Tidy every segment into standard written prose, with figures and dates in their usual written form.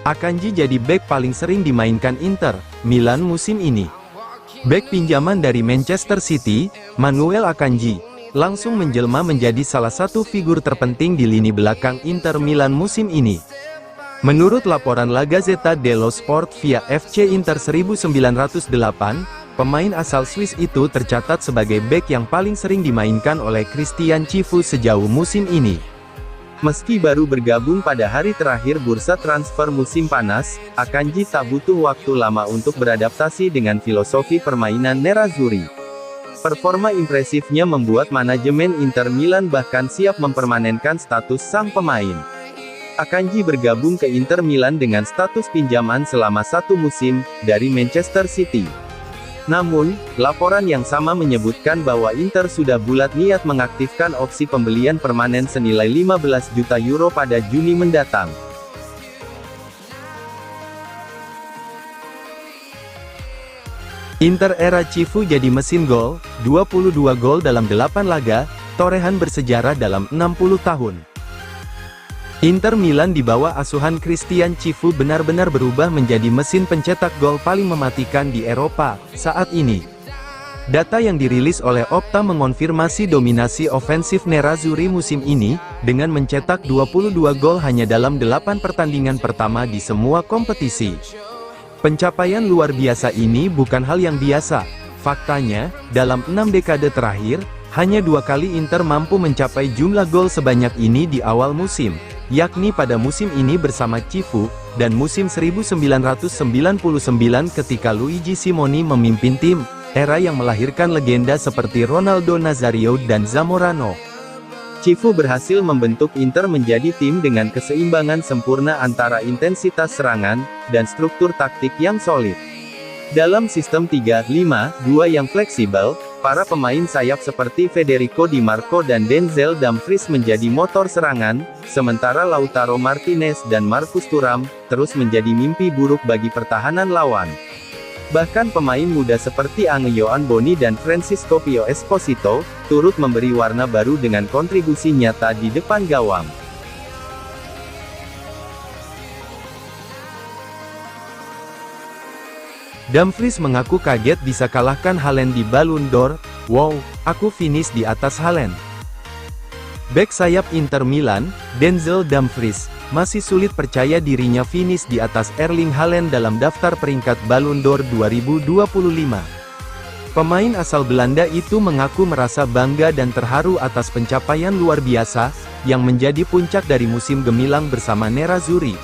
Akanji jadi bek paling sering dimainkan Inter Milan musim ini. Bek pinjaman dari Manchester City, Manuel Akanji, langsung menjelma menjadi salah satu figur terpenting di lini belakang Inter Milan musim ini. Menurut laporan La Gazzetta dello Sport via FC Inter 1908, pemain asal Swiss itu tercatat sebagai bek yang paling sering dimainkan oleh Christian Cifu sejauh musim ini. Meski baru bergabung pada hari terakhir bursa transfer musim panas, Akanji tak butuh waktu lama untuk beradaptasi dengan filosofi permainan Nerazzurri. Performa impresifnya membuat manajemen Inter Milan bahkan siap mempermanenkan status sang pemain. Akanji bergabung ke Inter Milan dengan status pinjaman selama 1 musim, dari Manchester City. Namun, laporan yang sama menyebutkan bahwa Inter sudah bulat niat mengaktifkan opsi pembelian permanen senilai 15 juta euro pada Juni mendatang. Inter era Cifu jadi mesin gol, 22 gol dalam 8 laga, torehan bersejarah dalam 60 tahun. Inter Milan di bawah asuhan Christian Cifu benar-benar berubah menjadi mesin pencetak gol paling mematikan di Eropa, saat ini. Data yang dirilis oleh Opta mengonfirmasi dominasi ofensif Nerazzurri musim ini, dengan mencetak 22 gol hanya dalam 8 pertandingan pertama di semua kompetisi. Pencapaian luar biasa ini bukan hal yang biasa. Faktanya, dalam 6 dekade terakhir, hanya 2 kali Inter mampu mencapai jumlah gol sebanyak ini di awal musim, yakni pada musim ini bersama Cifu, dan musim 1999 ketika Luigi Simoni memimpin tim, era yang melahirkan legenda seperti Ronaldo Nazario dan Zamorano. Cifu berhasil membentuk Inter menjadi tim dengan keseimbangan sempurna antara intensitas serangan, dan struktur taktik yang solid. Dalam sistem 3-5-2 yang fleksibel, para pemain sayap seperti Federico Di Marco dan Denzel Dumfries menjadi motor serangan, sementara Lautaro Martinez dan Marcus Thuram terus menjadi mimpi buruk bagi pertahanan lawan. Bahkan pemain muda seperti Ange-Yohan Boni dan Francisco Pio Esposito turut memberi warna baru dengan kontribusi nyata di depan gawang. Dumfries mengaku kaget bisa kalahkan Haaland di Ballon d'Or. "Wow, aku finish di atas Haaland." Bek sayap Inter Milan, Denzel Dumfries, masih sulit percaya dirinya finish di atas Erling Haaland dalam daftar peringkat Ballon d'Or 2025. Pemain asal Belanda itu mengaku merasa bangga dan terharu atas pencapaian luar biasa, yang menjadi puncak dari musim gemilang bersama Nerazzurri.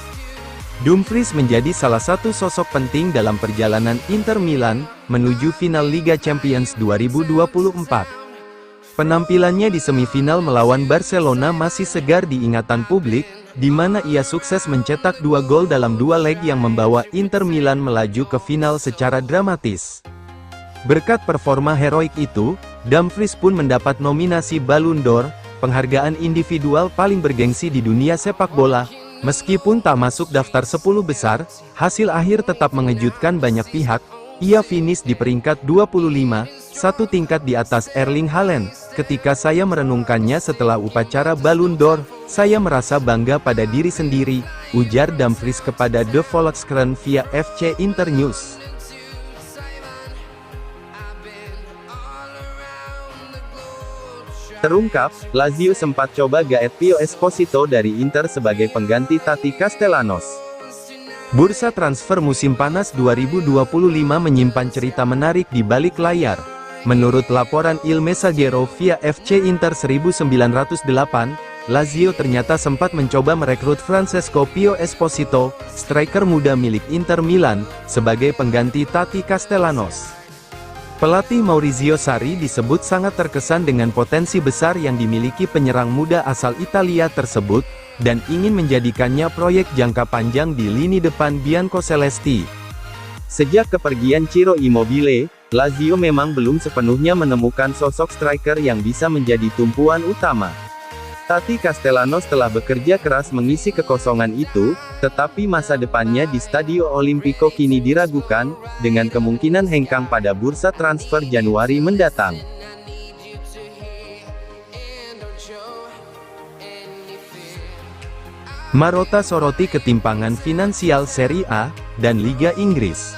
Dumfries menjadi salah satu sosok penting dalam perjalanan Inter Milan menuju final Liga Champions 2024. Penampilannya di semifinal melawan Barcelona masih segar di ingatan publik, di mana ia sukses mencetak 2 gol dalam 2 leg yang membawa Inter Milan melaju ke final secara dramatis. Berkat performa heroik itu, Dumfries pun mendapat nominasi Ballon d'Or, penghargaan individual paling bergengsi di dunia sepak bola. Meskipun tak masuk daftar 10 besar, hasil akhir tetap mengejutkan banyak pihak. Ia finish di peringkat 25, 1 tingkat di atas Erling Haaland. Ketika saya merenungkannya setelah upacara Ballon d'Or, saya merasa bangga pada diri sendiri, ujar Dumfries kepada The Volkskrant via FC Internews. Terungkap, Lazio sempat coba gaet Pio Esposito dari Inter sebagai pengganti Tati Castellanos. Bursa transfer musim panas 2025 menyimpan cerita menarik di balik layar. Menurut laporan Il Messaggero via FC Inter 1908, Lazio ternyata sempat mencoba merekrut Francesco Pio Esposito, striker muda milik Inter Milan, sebagai pengganti Tati Castellanos. Pelatih Maurizio Sarri disebut sangat terkesan dengan potensi besar yang dimiliki penyerang muda asal Italia tersebut, dan ingin menjadikannya proyek jangka panjang di lini depan Biancocelesti. Sejak kepergian Ciro Immobile, Lazio memang belum sepenuhnya menemukan sosok striker yang bisa menjadi tumpuan utama. Tati Castellanos telah bekerja keras mengisi kekosongan itu, tetapi masa depannya di Stadio Olimpico kini diragukan, dengan kemungkinan hengkang pada bursa transfer Januari mendatang. Marotta soroti ketimpangan finansial Serie A dan Liga Inggris.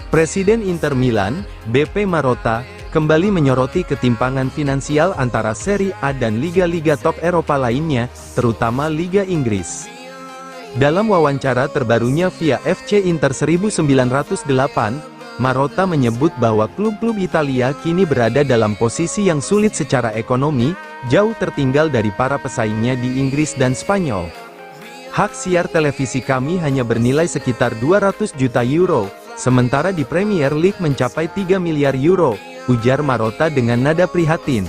Presiden Inter Milan, BP Marotta, kembali menyoroti ketimpangan finansial antara Serie A dan liga-liga top Eropa lainnya, terutama Liga Inggris. Dalam wawancara terbarunya via FC Inter 1908, Marotta menyebut bahwa klub-klub Italia kini berada dalam posisi yang sulit secara ekonomi, jauh tertinggal dari para pesaingnya di Inggris dan Spanyol. Hak siar televisi kami hanya bernilai sekitar 200 juta euro, sementara di Premier League mencapai 3 miliar euro, ujar Marotta dengan nada prihatin.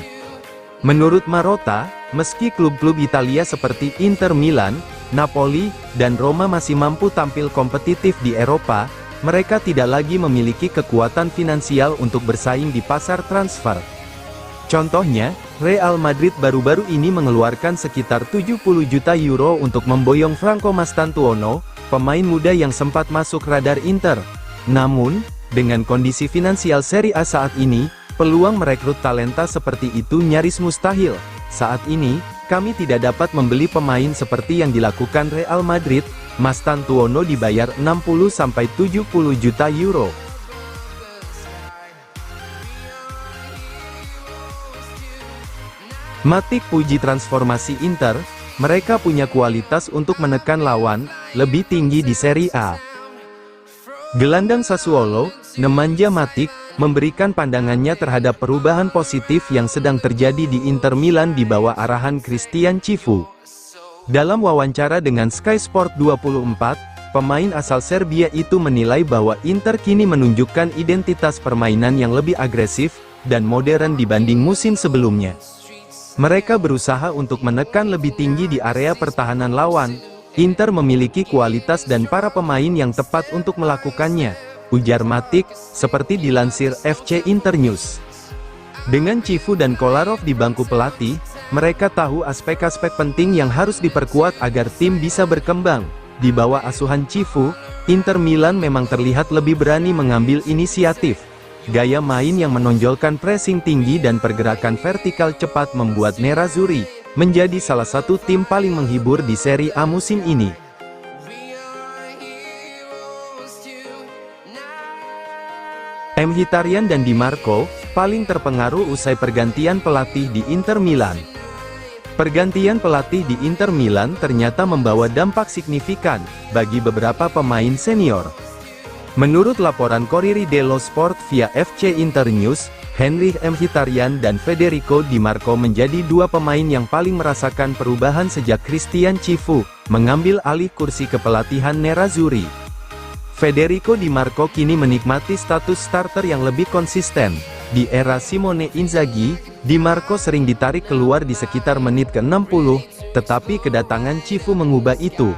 Menurut Marotta, meski klub-klub Italia seperti Inter Milan, Napoli, dan Roma masih mampu tampil kompetitif di Eropa, mereka tidak lagi memiliki kekuatan finansial untuk bersaing di pasar transfer. Contohnya, Real Madrid baru-baru ini mengeluarkan sekitar 70 juta euro untuk memboyong Franco Mastantuono, pemain muda yang sempat masuk radar Inter. Namun, dengan kondisi finansial Serie A saat ini, peluang merekrut talenta seperti itu nyaris mustahil. Saat ini, kami tidak dapat membeli pemain seperti yang dilakukan Real Madrid. Mastantuono dibayar 60-70 juta euro. Matic puji transformasi Inter, mereka punya kualitas untuk menekan lawan lebih tinggi di Serie A. Gelandang Sassuolo, Nemanja Matic, memberikan pandangannya terhadap perubahan positif yang sedang terjadi di Inter Milan di bawah arahan Christian Cifu. Dalam wawancara dengan Sky Sport 24, pemain asal Serbia itu menilai bahwa Inter kini menunjukkan identitas permainan yang lebih agresif dan modern dibanding musim sebelumnya. Mereka berusaha untuk menekan lebih tinggi di area pertahanan lawan. Inter memiliki kualitas dan para pemain yang tepat untuk melakukannya, ujar Matic, seperti dilansir FC Internews. Dengan Cifu dan Kolarov di bangku pelatih, mereka tahu aspek-aspek penting yang harus diperkuat agar tim bisa berkembang. Di bawah asuhan Cifu, Inter Milan memang terlihat lebih berani mengambil inisiatif. Gaya main yang menonjolkan pressing tinggi dan pergerakan vertikal cepat membuat Nerazzurri menjadi salah satu tim paling menghibur di Serie A musim ini. Mkhitaryan dan Di Marco paling terpengaruh usai pergantian pelatih di Inter Milan. Pergantian pelatih di Inter Milan ternyata membawa dampak signifikan bagi beberapa pemain senior. Menurut laporan Corriere dello Sport via FC Internews, Henrikh Mkhitaryan dan Federico Di Marco menjadi dua pemain yang paling merasakan perubahan sejak Christian Cifu mengambil alih kursi kepelatihan Nerazzurri. Federico Di Marco kini menikmati status starter yang lebih konsisten. Di era Simone Inzaghi, Di Marco sering ditarik keluar di sekitar menit ke-60, tetapi kedatangan Cifu mengubah itu.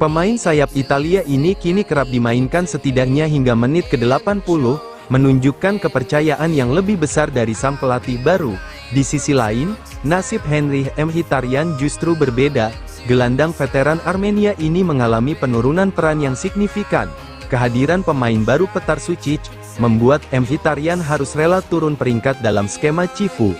Pemain sayap Italia ini kini kerap dimainkan setidaknya hingga menit ke-80, menunjukkan kepercayaan yang lebih besar dari sang pelatih baru. Di sisi lain, nasib Henrikh Mkhitaryan justru berbeda. Gelandang veteran Armenia ini mengalami penurunan peran yang signifikan. Kehadiran pemain baru Petar Sučić membuat Mkhitaryan harus rela turun peringkat dalam skema Cifu.